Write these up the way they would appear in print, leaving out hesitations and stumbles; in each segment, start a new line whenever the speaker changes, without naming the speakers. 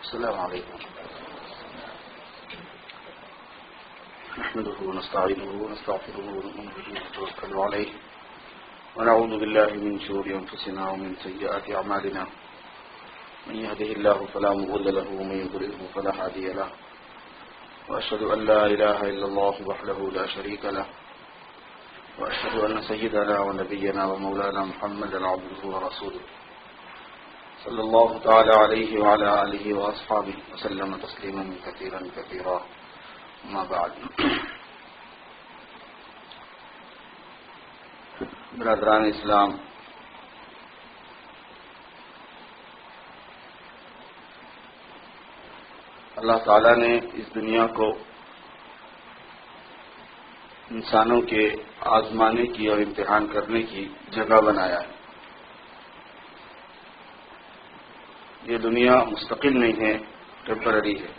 السلام علیکم نحمده ونستعينه ونستغفره ونؤمن به ونتوكل عليه ونعوذ بالله من شرور انفسنا ومن سيئات اعمالنا من يهده الله فلا مضل له ومن يضلل فلا هادي له واشهد ان لا اله الا الله وحده لا شريك له واشهد ان سيدنا ونبينا ومولانا محمدا عبده ورسوله صلى الله تعالى عليه وعلى آله وأصحابه وسلم تسليما كثيرا كثيرا ما بعد. برادران اسلام، اللہ تعالیٰ نے اس دنیا کو انسانوں کے آزمانے کی اور امتحان کرنے کی جگہ بنایا ہے. یہ دنیا مستقل نہیں ہے، ٹیمپرری ہے،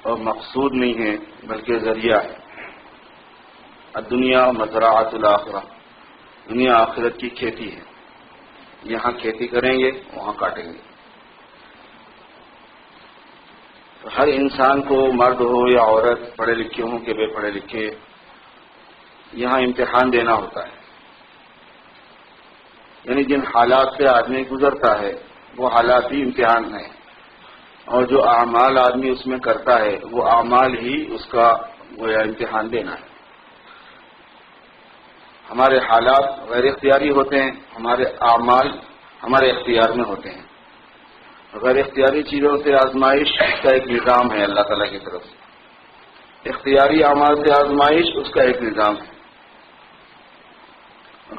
اور مقصود نہیں ہے بلکہ ذریعہ ہے. الدنیا مزرعۃ الآخرہ، دنیا آخرت کی کھیتی ہے. یہاں کھیتی کریں گے، وہاں کاٹیں گے. تو ہر انسان کو، مرد ہو یا عورت، پڑھے لکھے ہوں کہ بے پڑھے لکھے، یہاں امتحان دینا ہوتا ہے. یعنی جن حالات سے آدمی گزرتا ہے وہ حالات ہی امتحان ہیں، اور جو اعمال آدمی اس میں کرتا ہے وہ اعمال ہی اس کا گویا امتحان دینا ہے. ہمارے حالات غیر اختیاری ہوتے ہیں، ہمارے اعمال ہمارے اختیار میں ہوتے ہیں. غیر اختیاری چیزوں سے آزمائش اس کا ایک نظام ہے اللہ تعالیٰ کی طرف سے، اختیاری اعمال سے آزمائش اس کا ایک نظام ہے.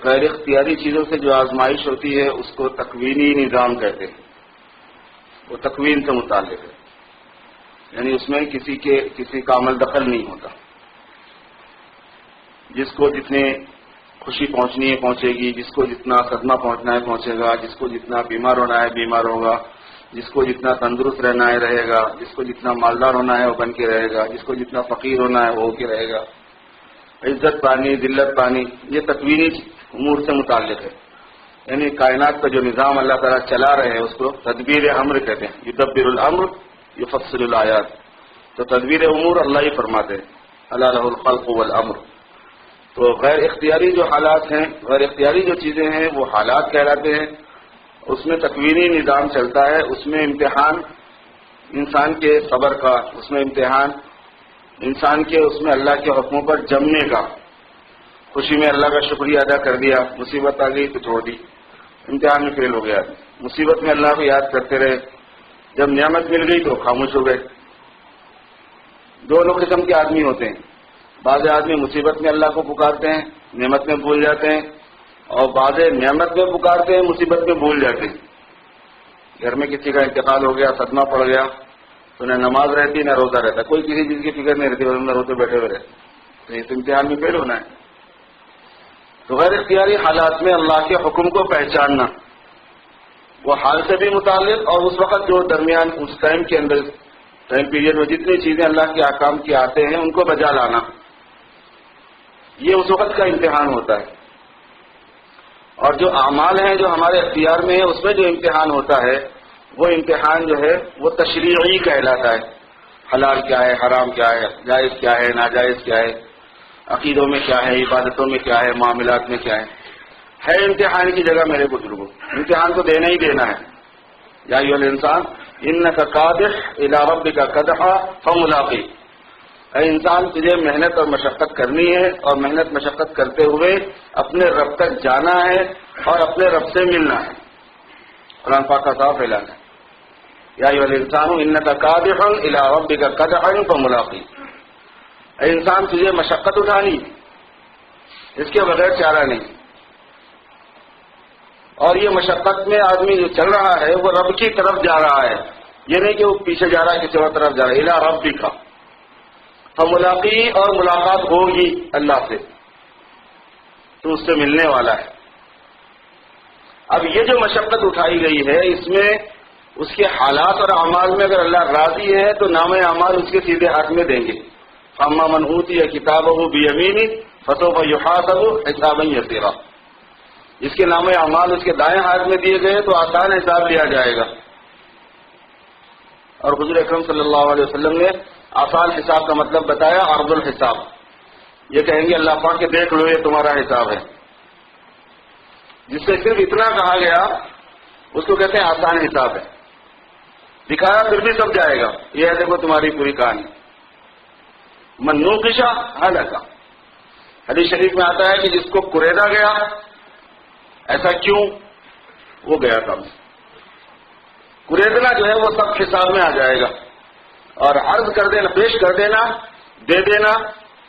غیر اختیاری چیزوں سے جو آزمائش ہوتی ہے اس کو تکوینی نظام کہتے ہیں. وہ تکوین سے متعلق ہے، یعنی اس میں کسی کا عمل دخل نہیں ہوتا. جس کو جتنے خوشی پہنچنی ہے پہنچے گی، جس کو جتنا صدمہ پہنچنا ہے پہنچے گا، جس کو جتنا بیمار ہونا ہے بیمار ہوگا، جس کو جتنا تندرست رہنا ہے رہے گا، جس کو جتنا مالدار ہونا ہے وہ بن کے رہے گا، جس کو جتنا فقیر ہونا ہے وہ ہو کے رہے گا. عزت پانی، ذلت پانی، یہ تکوینی امور سے متعلق ہے. یعنی کائنات کا جو نظام اللہ تعالیٰ چلا رہے ہیں اس کو تدبیر امر کہتے ہیں. یدبر الامر یفصل الآیات. تو تدبیر امور اللہ ہی فرماتے ہیں، الا لہ الخلق والامر. تو غیر اختیاری جو حالات ہیں، غیر اختیاری جو چیزیں ہیں وہ حالات کہلاتے ہیں. اس میں تکوینی نظام چلتا ہے، اس میں امتحان انسان کے صبر کا، اس میں امتحان انسان کے اس میں اللہ کے حکموں پر جمنے کا. خوشی میں اللہ کا شکریہ ادا کر دیا، مصیبت آ گئی تو چھوڑ دی، امتحان میں فیل ہو گیا. مصیبت میں اللہ کو یاد کرتے رہے، جب نعمت مل گئی تو خاموش ہو گئے. دونوں قسم کے آدمی ہوتے ہیں. بعض آدمی مصیبت میں اللہ کو پکارتے ہیں، نعمت میں بھول جاتے ہیں، اور بعض نعمت میں پکارتے ہیں، مصیبت میں بھول جاتے ہیں. گھر میں کسی کا انتقال ہو گیا، صدمہ پڑ گیا، تو نہ نماز رہتی نہ روزہ رہتا، کوئی کسی چیز کی فکر نہیں رہتی، نہ روتے بیٹھے ہوئے رہتے. تو اس امتحان میں فیل ہونا ہے. تو غیر اختیاری حالات میں اللہ کے حکم کو پہچاننا، وہ حال سے بھی متعلق، اور اس وقت جو درمیان اس ٹائم کے اندر، ٹائم پیریڈ میں جتنی چیزیں اللہ کے احکام کے آتے ہیں ان کو بجا لانا، یہ اس وقت کا امتحان ہوتا ہے. اور جو اعمال ہیں جو ہمارے اختیار میں ہیں اس میں جو امتحان ہوتا ہے وہ امتحان جو ہے وہ تشریعی کہلاتا ہے. حلال کیا ہے، حرام کیا ہے، جائز کیا ہے، ناجائز کیا ہے، عقیدوں میں کیا ہے، عبادتوں میں کیا ہے، معاملات میں کیا ہے امتحان کی جگہ. میرے بزرگوں، امتحان تو دینا ہی دینا ہے. یا ایھا الانسان انک قادح الی ربک قدحا فملاقی. اے انسان، تجھے محنت اور مشقت کرنی ہے، اور محنت مشقت کرتے ہوئے اپنے رب تک جانا ہے اور اپنے رب سے ملنا ہے. قرآن پاک کا صاف اعلان ہے، یا ایھا الانسان انک قادح الی ربک قدحا فملاقی. اے انسان، تجھے مشقت اٹھانی، اس کے بغیر چارہ نہیں. اور یہ مشقت میں آدمی جو چل رہا ہے وہ رب کی طرف جا رہا ہے، یہ نہیں کہ وہ پیچھے جا رہا ہے کسی اور طرف جا رہا ہے. الی ربک، فملاقی، اور ملاقات ہوگی اللہ سے، تو اس سے ملنے والا ہے. اب یہ جو مشقت اٹھائی گئی ہے اس میں اس کے حالات اور اعمال میں اگر اللہ راضی ہے تو نام اعمال اس کے سیدھے ہاتھ میں دیں گے. فاما من اوتی کتابہ بیمینہ فسوف یحاسب حسابا یسیرا. جس کے نام اعمال اس کے دائیں ہاتھ میں دیے گئے تو آسان حساب لیا جائے گا. اور حضور اکرم صلی اللہ علیہ وسلم نے آسان حساب کا مطلب بتایا عرض الحساب. یہ کہیں گے اللہ پاک کے دیکھ لو یہ تمہارا حساب ہے. جس سے صرف اتنا کہا گیا اس کو کہتے ہیں آسان حساب ہے. دکھایا پھر بھی سب جائے گا. یہ ہے دیکھو تمہاری پوری کہانی. من نوقشا ہلاکا. حدیث شریف میں آتا ہے کہ جس کو کریدا گیا، ایسا کیوں؟ وہ گیا تھا. کریدنا جو ہے وہ سب حساب میں آ جائے گا، اور عرض کر دینا، پیش کر دینا، دے دینا،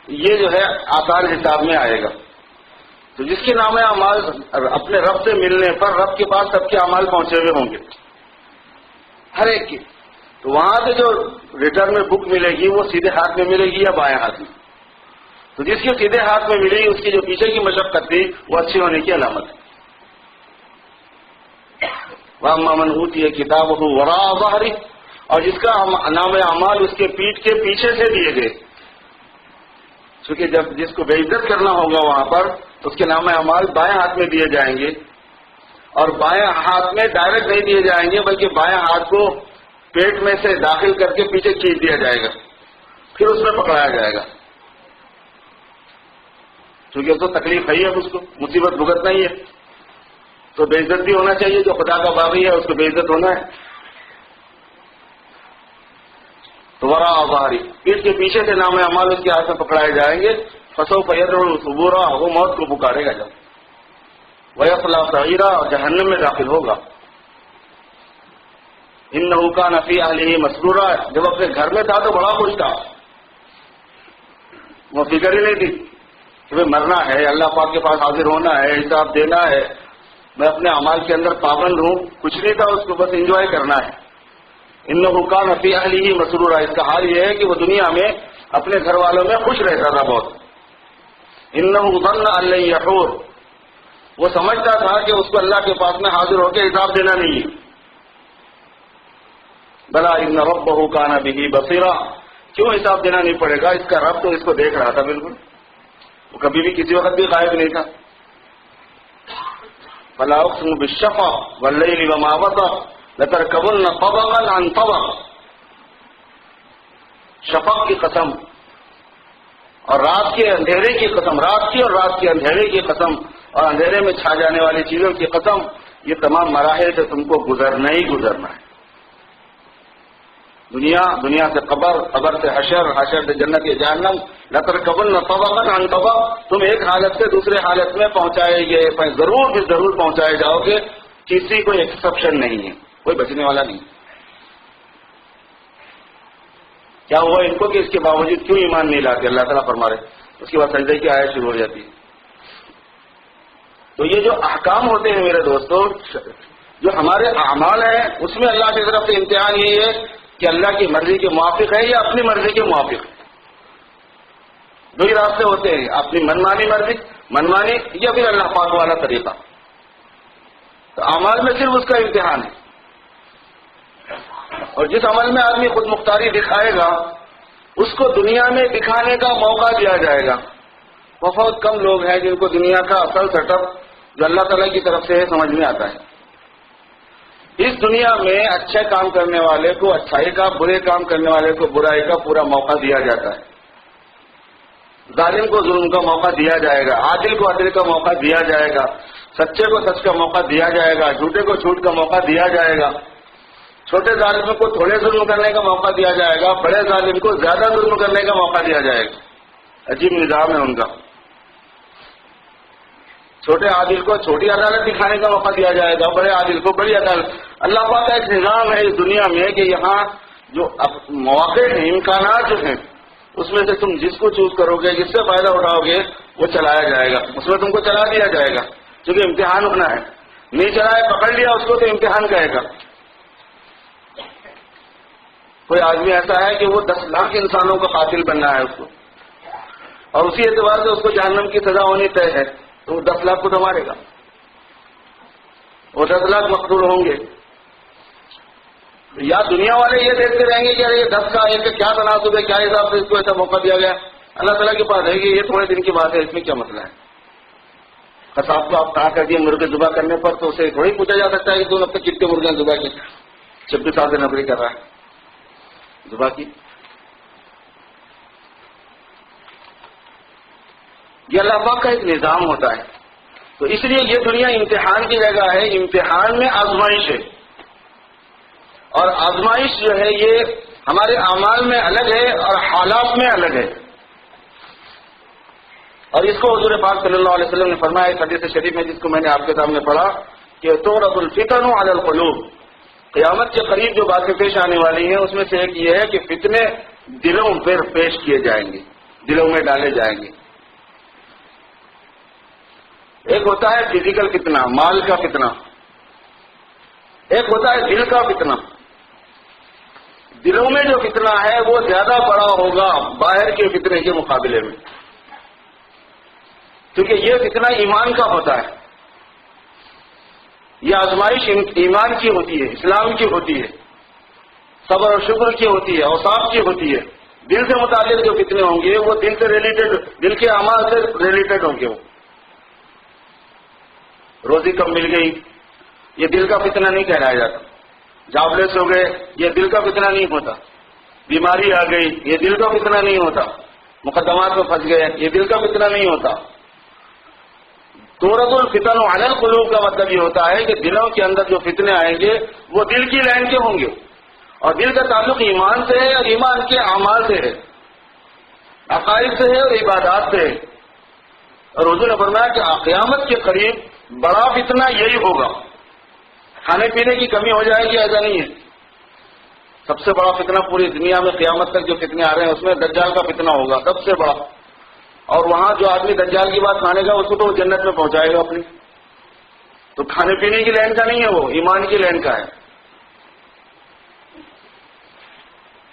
یہ جو ہے آسان حساب میں آئے گا. تو جس کے نام اعمال اپنے رب سے ملنے پر رب کے پاس سب کے اعمال پہنچے ہوئے ہوں گے، ہر ایک کی. تو وہاں سے جو ریٹرن میں بک ملے گی وہ سیدھے ہاتھ میں ملے گی یا بائیں ہاتھ میں؟ تو جس کی سیدھے ہاتھ میں ملے گی اس کی جو پیچھے کی مشقت تھی وہ اچھی ہونے کی علامت ہے. وَأَمَّا مَنْ أُوتِيَ كِتَابَهُ وَرَاءَ ظَهْرِهِ. اور جس کا نام اعمال اس کے پیٹھ کے پیچھے سے دیے گئے، چونکہ جب جس کو بے عزت کرنا ہوگا وہاں پر تو اس کے نام اعمال بائیں ہاتھ میں دیے جائیں گے، اور بائیں ہاتھ میں ڈائریکٹ نہیں دیے جائیں گے بلکہ بائیں ہاتھ کو پیٹ میں سے داخل کر کے پیچھے کھینچ دیا جائے گا، پھر اس میں پکڑایا جائے گا. چونکہ اس کو تکلیف ہے، اب اس کو مصیبت بھگتنا ہی ہے، تو بے عزت بھی ہونا چاہیے. جو خدا کا باغی ہے اس کو بے عزت ہونا ہے. تو وراء ظہری، پیٹھ کے پیچھے سے نام اعمال اس کے ہاتھ میں پکڑائے جائیں گے. فسوف يدعو ثبورا، وہ موت کو پکارے گا جب. ويصلى سعيرا، اور جہنم میں داخل ہوگا. انه كان في اهله مسرورا، جب اپنے گھر میں تھا تو بڑا خوش تھا، وہ فکر ہی نہیں تھی کہ مرنا ہے، اللہ پاک کے پاس حاضر ہونا ہے، حساب دینا ہے. میں اپنے اعمال کے اندر پابند ہوں، کچھ نہیں تھا، اس کو بس انجوائے کرنا ہے. انه كان في اهله مسرورا، اس کا حال یہ ہے کہ وہ دنیا میں اپنے گھر والوں میں خوش رہتا تھا بہت. انه ظن ان لن يحور، وہ سمجھتا تھا کہ اس کو اللہ کے پاس میں حاضر ہو کے حساب دینا نہیں ہے. بلا ان ربه كان به بصيرا، کیوں حساب دینا نہیں پڑے گا؟ اس کا رب تو اس کو دیکھ رہا تھا بالکل، وہ کبھی بھی کسی وقت بھی غائب نہیں تھا. فلا اقسم بالشفع والليل وما وسق لتركبن طبقا عن طبق. شفق کی قسم اور رات کے اندھیرے کی قسم، رات کی اور رات کے اندھیرے کی قسم، اور اندھیرے میں چھا جانے والی چیزوں کی قسم. یہ تمام مراحل سے تم کو گزرنا ہی گزرنا ہے. دنیا سے قبر، قبر سے حشر، حشر سے جنت یا جہنم. لترکبن طبقا عن طبق، تم ایک حالت سے دوسرے حالت میں پہنچائے گئے، ضرور بھی ضرور پہنچائے جاؤ گے. کسی کوئی ایکسپشن نہیں ہے، کوئی بچنے والا نہیں. کیا ہوا ان کو کہ اس کے باوجود کیوں ایمان نہیں لاتے؟ اللہ تعالیٰ فرما رہے. اس کے بعد سجدے کی آیت شروع ہو جاتی ہے. تو یہ جو احکام ہوتے ہیں میرے دوستوں، جو ہمارے اعمال ہیں، اس میں اللہ کی طرف سے امتحان یہی ہے کہ اللہ کی مرضی کے موافق ہے یا اپنی مرضی کے موافق ہے. دو ہی راستے ہوتے ہیں، اپنی منمانی مرضی، منمانی، یا پھر اللہ پاک والا طریقہ. تو اعمال میں صرف اس کا امتحان ہے. اور جس عمل میں آدمی خود مختاری دکھائے گا اس کو دنیا میں دکھانے کا موقع دیا جائے گا. بہت کم لوگ ہیں جن کو دنیا کا اصل سیٹ اپ جو اللہ تعالیٰ کی طرف سے سمجھ میں آتا ہے. اس دنیا میں اچھے کام کرنے والے کو اچھائی کا، برے کام کرنے والے کو برائی کا پورا موقع دیا جاتا ہے. ظالم کو ظلم کا موقع دیا جائے گا، عادل کو عدل کا موقع دیا جائے گا، سچے کو سچ کا موقع دیا جائے گا، جھوٹے کو جھوٹ کا موقع دیا جائے گا. چھوٹے ظالم کو تھوڑے ظلم کرنے کا موقع دیا جائے گا، بڑے ظالم کو زیادہ ظلم کرنے کا موقع دیا جائے گا. عجیب نظام ہے ان کا. چھوٹے عادل کو چھوٹی عدالت دکھانے کا موقع دیا جائے گا، بڑے عادل کو بڑی عدالت. اللہ پاک کا ایک نظام ہے اس دنیا میں کہ یہاں جو مواقع ہیں، امکانات جو ہیں، اس میں سے تم جس کو چوز کرو گے، جس سے فائدہ اٹھاؤ گے، وہ چلایا جائے گا، اس میں تم کو چلا دیا جائے گا، کیونکہ امتحان ہونا ہے. نہیں چلائے، پکڑ لیا اس کو تو امتحان کہے گا. کوئی آدمی ایسا ہے کہ وہ 10 لاکھ انسانوں کا قاتل بننا ہے اس کو، اور اسی اعتبار سے اس کو جہنم کی سزا ہونی طے ہے، تو وہ 10 لاکھ کو تو مارے گا. وہ 10 لاکھ مقتول ہوں گے. یا دنیا والے یہ دیکھتے رہیں گے کہ یہ 10 کا ایک کیا تناسب ہے، کیا حساب سے اس کو ایسا موقع دیا گیا. اللہ تعالیٰ کے پاس ہے کہ یہ تھوڑے دن کی بات ہے، اس میں کیا مسئلہ ہے. قصاب کو آپ کہا کر دیے مرغے ذبح کرنے پر تو اسے تھوڑی پوچھا جا سکتا ہے کہ تو اب تک کتنے مرغیاں ذبح کی، 26 سال سے نوکری کر رہا ہے، ذبح کی۔ یہ اللہ پاک کا ایک نظام ہوتا ہے، تو اس لیے یہ دنیا امتحان کی جگہ ہے، امتحان میں آزمائش ہے، اور آزمائش جو ہے یہ ہمارے اعمال میں الگ ہے اور حالات میں الگ ہے، اور اس کو حضور پاک صلی اللہ علیہ وسلم نے فرمایا اس حدیث شریف میں جس کو میں نے آپ کے سامنے پڑھا کہ تعرض الفتن علی القلوب، قیامت کے قریب جو باتیں پیش آنے والی ہیں اس میں سے ایک یہ ہے کہ فتنے دلوں پر پیش کیے جائیں گے، دلوں میں ڈالے جائیں گے۔ ایک ہوتا ہے فزیکل فتنہ، مال کا فتنہ، ایک ہوتا ہے دل کا فتنہ۔ دلوں میں جو فتنہ ہے وہ زیادہ بڑا ہوگا باہر کے فتنے کے مقابلے میں، کیونکہ یہ فتنہ ایمان کا ہوتا ہے، یہ آزمائش ایمان کی ہوتی ہے، اسلام کی ہوتی ہے، صبر اور شکر کی ہوتی ہے، اوصاف کی ہوتی ہے۔ دل سے متعلق جو فتنے ہوں گے وہ دل سے ریلیٹڈ، دل کے اعمال سے ریلیٹڈ ہوں گے۔ وہ روزی کم مل گئی، یہ دل کا فتنہ نہیں کہلایا جاتا۔ جاب لیس ہو گئے، یہ دل کا فتنہ نہیں ہوتا۔ بیماری آ گئی، یہ دل کا فتنہ نہیں ہوتا۔ مقدمات میں پھنس گئے، یہ دل کا فتنہ نہیں ہوتا۔ تعرض الفتن علی القلوب کا مطلب یہ ہوتا ہے کہ دلوں کے اندر جو فتنے آئیں گے وہ دل کی لائن کے ہوں گے، اور دل کا تعلق ایمان سے ہے اور ایمان کے اعمال سے ہے، عقائد سے ہے اور عبادات سے ہے۔ اور حضور نے فرمایا کہ قیامت کے قریب بڑا فتنہ یہی ہوگا، کھانے پینے کی کمی ہو جائے گی، ایسا نہیں ہے۔ سب سے بڑا فتنہ پوری دنیا میں قیامت تک جو فتنے آ رہے ہیں اس میں دجال کا فتنہ ہوگا سب سے بڑا، اور وہاں جو آدمی دجال کی بات مانے گا اس کو تو جنت میں پہنچائے گا اپنی۔ تو کھانے پینے کی لائن کا نہیں ہے، وہ ایمان کی لائن کا ہے۔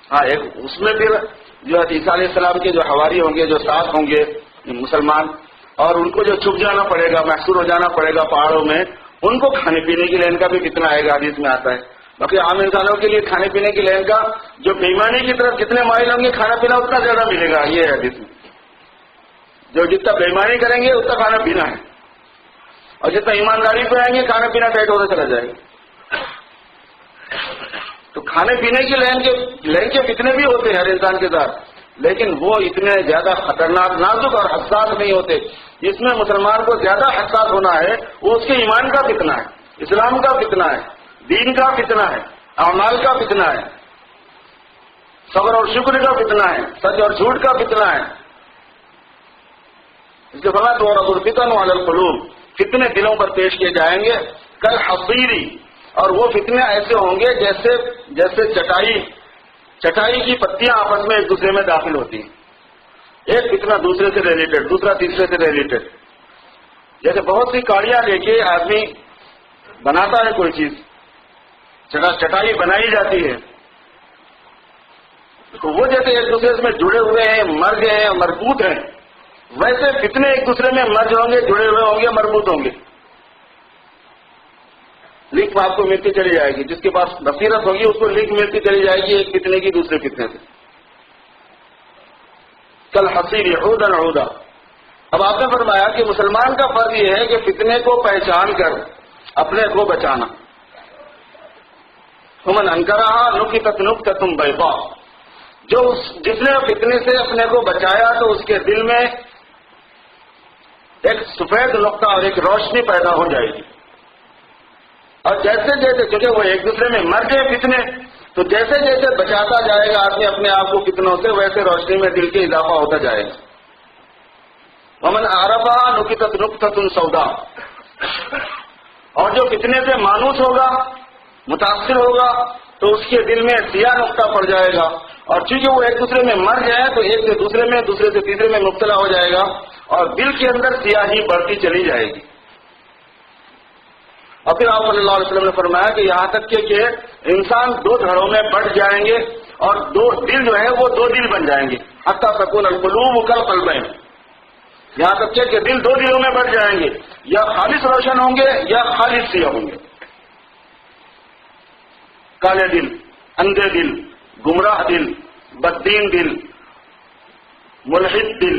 ہاں، ایک اس میں پھر جو عیسیٰ علیہ السلام کے جو حواری ہوں گے، جو ساتھ ہوں گے مسلمان، اور ان کو جو چھپ جانا پڑے گا، محصور ہو جانا پڑے گا پہاڑوں میں، ان کو کھانے پینے کی لائن کا بھی کتنا آئے گا، حدیث میں آتا ہے۔ باقی عام انسانوں کے لیے کھانے پینے کی لائن کا جو بےایمانی کی طرف جتنے مائل ہوں گے کھانا پینا اتنا زیادہ ملے گا، یہ ہے حدیث میں۔ جو جتنا بےایمانی کریں گے اتنا کھانا پینا ہے، اور جتنا ایمانداری پہ آئیں گے کھانا پینا ٹائٹ ہوتا چلا جائے گا۔ تو کھانے پینے کی لائن کے فتنے بھی ہوتے ہیں ہر انسان کے ساتھ، لیکن وہ اتنے زیادہ خطرناک، نازک اور حساس نہیں ہوتے۔ جس میں مسلمان کو زیادہ حساس ہونا ہے وہ اس کے ایمان کا فتنہ ہے، اسلام کا فتنہ ہے، دین کا فتنہ ہے، اعمال کا فتنہ ہے، صبر اور شکر کا فتنہ ہے، سچ اور جھوٹ کا فتنہ ہے۔ اس کے فرمایا تعرض الفتن علی القلوب، فتنے دلوں پر پیش کیے جائیں گے کالحصیری، اور وہ فتنے ایسے ہوں گے جیسے چٹائی کی پتیاں آپس میں ایک دوسرے میں داخل ہوتی ہیں، ایک فتنہ دوسرے سے ریلیٹڈ، دوسرا تیسرے سے ریلیٹڈ۔ جیسے بہت سی کاڑیاں لے کے آدمی بناتا ہے کوئی چیز، چٹائی بنائی جاتی ہے، تو وہ جیسے ایک دوسرے میں جڑے ہوئے ہیں، مر گئے ہیں، مربوط ہیں، ویسے فتنے ایک دوسرے میں مرج ہوں گے، جڑے ہوئے ہوں گے، مربوط ہوں گے۔ لنک آپ کو ملتی چلی جائے گی، جس کے پاس بصیرت ہوگی اس کو لنک ملتی چلی جائے گی ایک فتنے کی دوسرے فتنے سے۔ کالحصیر عودا عودا۔ اب آپ نے فرمایا کہ مسلمان کا فرض یہ ہے کہ فتنے کو پہچان کر اپنے کو بچانا۔ فمن انکرہا نکتت نکتۃ بیضاء، جس نے فتنے سے اپنے کو بچایا تو اس کے دل میں ایک سفید نقطہ اور ایک روشنی پیدا ہو جائے گی۔ اور جیسے جیسے، کیونکہ وہ ایک دوسرے میں مر گئے فتنے، تو جیسے جیسے بچاتا جائے گا آدمی اپنے آپ کو فتنوں سے، ویسے روشنی میں دل کے اضافہ ہوتا جائے گا۔ ومن اعرفها نکتت نکتۃ سوداء، اور جو فتنے سے مانوس ہوگا، متاثر ہوگا، تو اس کے دل میں سیاہ نقطہ پڑ جائے گا، اور چونکہ وہ ایک دوسرے میں مر جائے تو ایک سے دوسرے میں، دوسرے سے تیسرے میں مبتلا ہو جائے گا، اور دل کے اندر سیاہی بڑھتی چلی جائے گی۔ اور پھر آپ صلی اللہ علیہ وسلم نے فرمایا کہ یہاں تک کہ انسان دو دھڑوں میں بٹ جائیں گے، اور دو دل جو ہے وہ دو دل بن جائیں گے، حتی تکون القلوب کالقلبین، یہاں تک کہ دل دو دلوں میں بٹ جائیں گے، یا خالص روشن ہوں گے یا خالص سیاہ ہوں گے۔ کالے دل، اندھے دل، گمراہ دل، بددین دل، ملحد دل،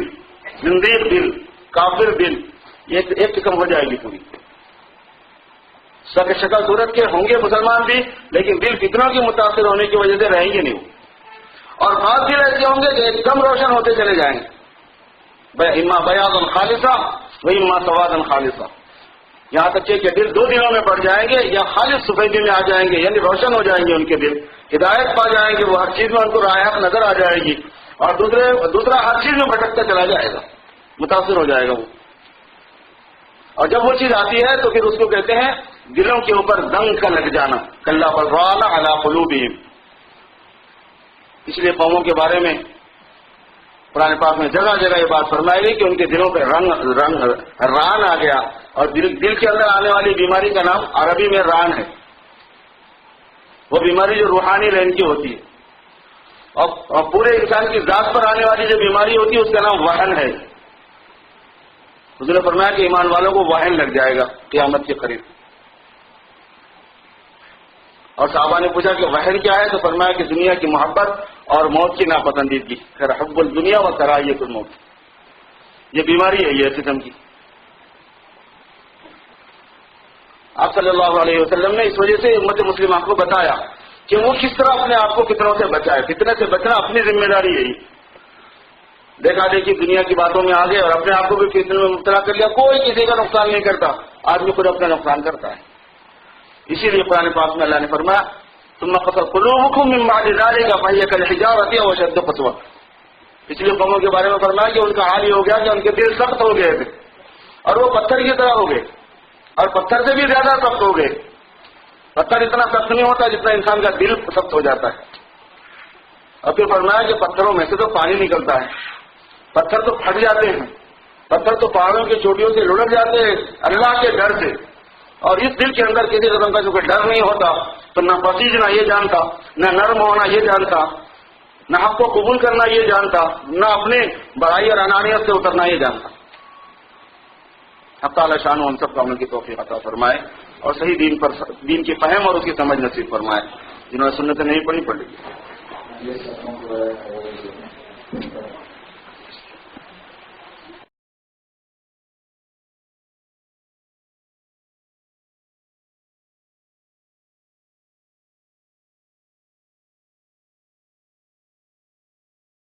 زندیق دل، کافر دل، ایک قسم ہو جائے گی پوری. شکل صورت کے ہوں گے مسلمان بھی، لیکن دل فتنوں کی متاثر ہونے کی وجہ سے رہیں گے نہیں وہ. اور بعض دل ایسے ہوں گے کہ ایک دم روشن ہوتے چلے جائیں گے، اما بیاض خالصہ و اما سواد خالصہ، یہاں تک کہ دل دو دنوں میں بڑھ جائیں گے، یا خالص سفیدی میں آ جائیں گے، یعنی روشن ہو جائیں گے ان کے دل، ہدایت پا جائیں گے، وہ ہر چیز میں ان کو راہ نظر آ جائے گی، اور دوسرا ہر چیز میں بھٹکتا چلا جائے گا، متاثر ہو جائے گا وہ. اور جب وہ چیز آتی ہے تو پھر اس کو کہتے ہیں دلوں کے اوپر زنگ کا لگ جانا، کلا بل ران علی قلوبہم. اس لیے قوموں کے بارے میں قرآن پاک میں جگہ جگہ یہ بات فرمائی گئی کہ ان کے دلوں پہ ران آ گیا. اور دل کے اندر آنے والی بیماری کا نام عربی میں ران ہے، وہ بیماری جو روحانی رہن کی ہوتی ہے. اور پورے انسان کی ذات پر آنے والی جو بیماری ہوتی ہے اس کا نام وہن ہے. حضور نے فرمایا کہ ایمان والوں کو وہن لگ جائے گا قیامت کے قریب. اور صحابہ نے پوچھا کہ وہن کیا ہے، تو فرمایا کہ دنیا کی محبت اور موت کی ناپسندیدگی، حب الدنیا و کراہیت الموت. یہ بیماری ہے یہ قسم کی. آپ صلی اللہ علیہ وسلم نے اس وجہ سے امت مسلمہ کو بتایا کہ وہ کس طرح اپنے آپ کو فتنوں سے بچائے. فتنے سے بچنا اپنی ذمہ داری ہے. دیکھا دیکھی دنیا کی باتوں میں آ گئے اور اپنے آپ کو بھی فتنے میں مبتلا کر لیا. کوئی کسی کا نقصان نہیں کرتا، آدمی خود اپنا نقصان کرتا ہے. اسی لیے قرآن پاک میں اللہ نے فرمایا ثم قسد قلوبکم من بعد ذلک فہی کالحجارۃ او اشد قسوۃ. پچھلی قوموں کے بارے میں فرمایا کہ ان کا حال یہ ہو گیا کہ ان کے دل سخت ہو گئے تھے اور وہ پتھر کی طرح ہو گئے، اور پتھر سے بھی زیادہ سخت ہو گئے. پتھر اتنا سخت نہیں ہوتا جتنا انسان کا دل سخت ہو جاتا ہے. اور پھر فرمایا کہ پتھروں میں سے تو پانی نکلتا ہے، پتھر تو پھٹ جاتے ہیں، پتھر تو پہاڑوں کی چوٹیوں سے لڑک جاتے ہیں اللہ کے ڈر سے. اور اس دل کے اندر کسی قسم کا جو کوئی ڈر نہیں ہوتا تو نہ پسیجنا یہ جانتا، نہ نرم ہونا یہ جانتا، نہ حق کو قبول کرنا یہ جانتا، نہ اپنے بڑائی اور انانیت سے اترنا یہ جانتا. حق تعالی شان ہم سب کو عمل کی توفیق عطا فرمائے اور صحیح دین کی فہم اور اس کی سمجھ نصیب فرمائے. جنہوں نے سنتیں نہیں پڑھی پڑھ لی.